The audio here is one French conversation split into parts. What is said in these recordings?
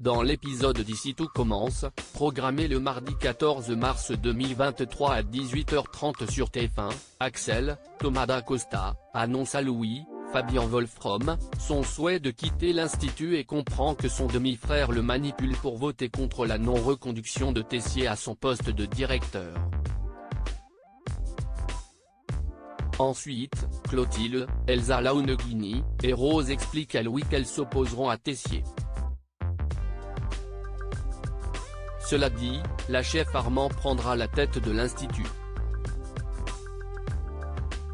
Dans l'épisode d'Ici tout commence, programmé le mardi 14 mars 2023 à 18h30 sur TF1, Axel, Thomas Dacosta, annonce à Louis, Fabien Wolfrom, son souhait de quitter l'Institut et comprend que son demi-frère le manipule pour voter contre la non-reconduction de Tessier à son poste de directeur. Ensuite, Clotilde, Elsa Launeghini, et Rose expliquent à Louis qu'elles s'opposeront à Tessier. Cela dit, la chef Armand prendra la tête de l'Institut.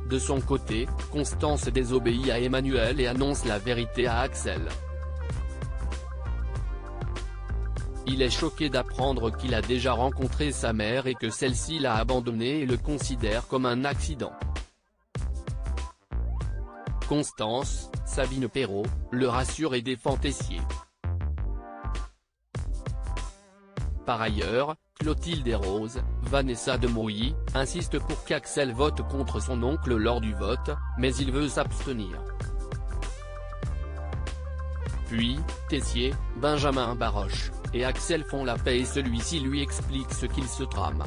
De son côté, Constance désobéit à Emmanuel et annonce la vérité à Axel. Il est choqué d'apprendre qu'il a déjà rencontré sa mère et que celle-ci l'a abandonné et le considère comme un accident. Constance, Sabine Perrault, le rassure et défend Tessier. Par ailleurs, Clotilde et Rose, Vanessa de Mouilly, insistent pour qu'Axel vote contre son oncle lors du vote, mais il veut s'abstenir. Puis, Tessier, Benjamin Baroche, et Axel font la paix et celui-ci lui explique ce qu'il se trame.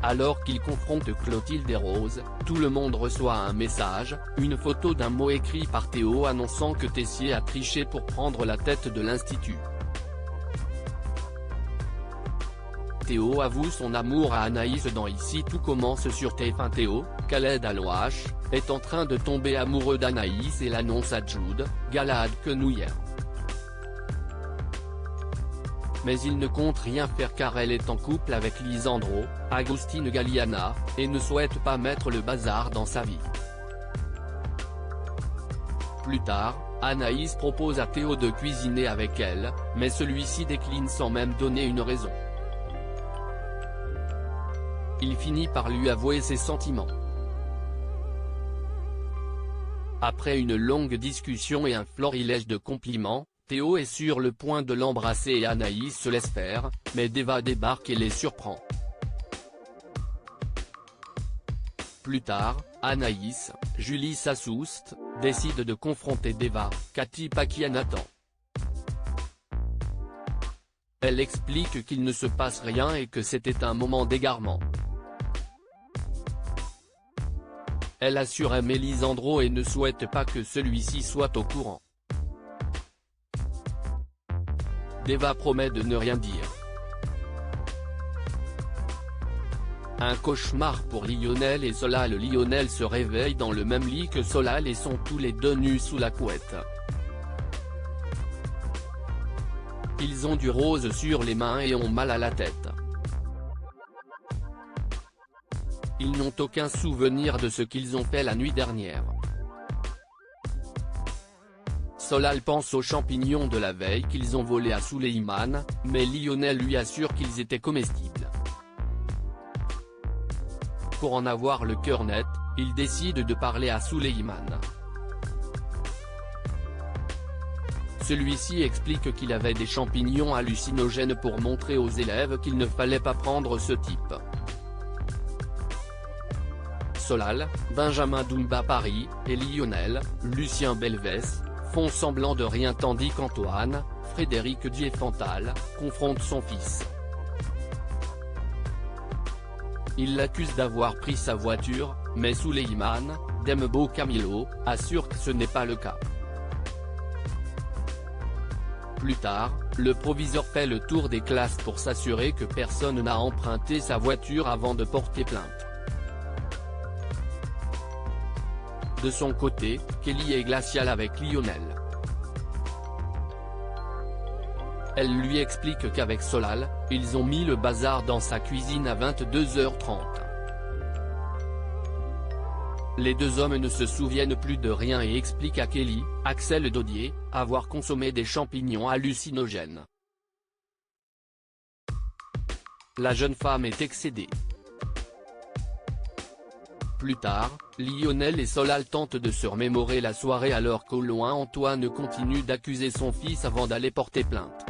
Alors qu'il confronte Clotilde et Rose, tout le monde reçoit un message, une photo d'un mot écrit par Théo annonçant que Tessier a triché pour prendre la tête de l'Institut. Théo avoue son amour à Anaïs dans Ici tout commence sur TF1. Théo, Khaled Alouache, est en train de tomber amoureux d'Anaïs et l'annonce à Jude, Galaad Kenouyer. Mais il ne compte rien faire car elle est en couple avec Lisandro, Agustin Galliana, et ne souhaite pas mettre le bazar dans sa vie. Plus tard, Anaïs propose à Théo de cuisiner avec elle, mais celui-ci décline sans même donner une raison. Il finit par lui avouer ses sentiments. Après une longue discussion et un florilège de compliments, Théo est sur le point de l'embrasser et Anaïs se laisse faire, mais Deva débarque et les surprend. Plus tard, Anaïs, Julie Sassoust, décide de confronter Deva, Cathy Paquis et Nathan. Elle explique qu'il ne se passe rien et que c'était un moment d'égarement. Elle assure aimer Lisandro et ne souhaite pas que celui-ci soit au courant. Deva promet de ne rien dire. Un cauchemar pour Lionel et Solal. Lionel se réveille dans le même lit que Solal et sont tous les deux nus sous la couette. Ils ont du rose sur les mains et ont mal à la tête. Ils n'ont aucun souvenir de ce qu'ils ont fait la nuit dernière. Solal pense aux champignons de la veille qu'ils ont volés à Souleyman, mais Lionel lui assure qu'ils étaient comestibles. Pour en avoir le cœur net, il décide de parler à Souleyman. Celui-ci explique qu'il avait des champignons hallucinogènes pour montrer aux élèves qu'il ne fallait pas prendre ce type. Solal, Benjamin Dumba Paris, et Lionel, Lucien Belvès, font semblant de rien tandis qu'Antoine, Frédéric Diefenthal, confronte son fils. Il l'accuse d'avoir pris sa voiture, mais Souleyman, Dembo Camilo, assure que ce n'est pas le cas. Plus tard, le proviseur fait le tour des classes pour s'assurer que personne n'a emprunté sa voiture avant de porter plainte. De son côté, Kelly est glaciale avec Lionel. Elle lui explique qu'avec Solal, ils ont mis le bazar dans sa cuisine à 22h30. Les deux hommes ne se souviennent plus de rien et expliquent à Kelly, Axel Dodier, avoir consommé des champignons hallucinogènes. La jeune femme est excédée. Plus tard, Lionel et Solal tentent de se remémorer la soirée alors qu'au loin Antoine continue d'accuser son fils avant d'aller porter plainte.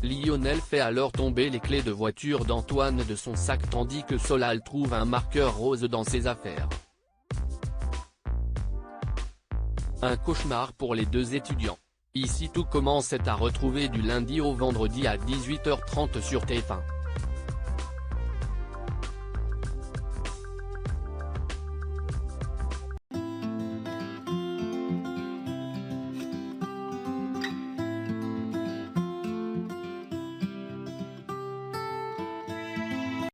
Lionel fait alors tomber les clés de voiture d'Antoine de son sac tandis que Solal trouve un marqueur rose dans ses affaires. un cauchemar pour les deux étudiants. Ici tout commence est à retrouver du lundi au vendredi à 18h30 sur TF1.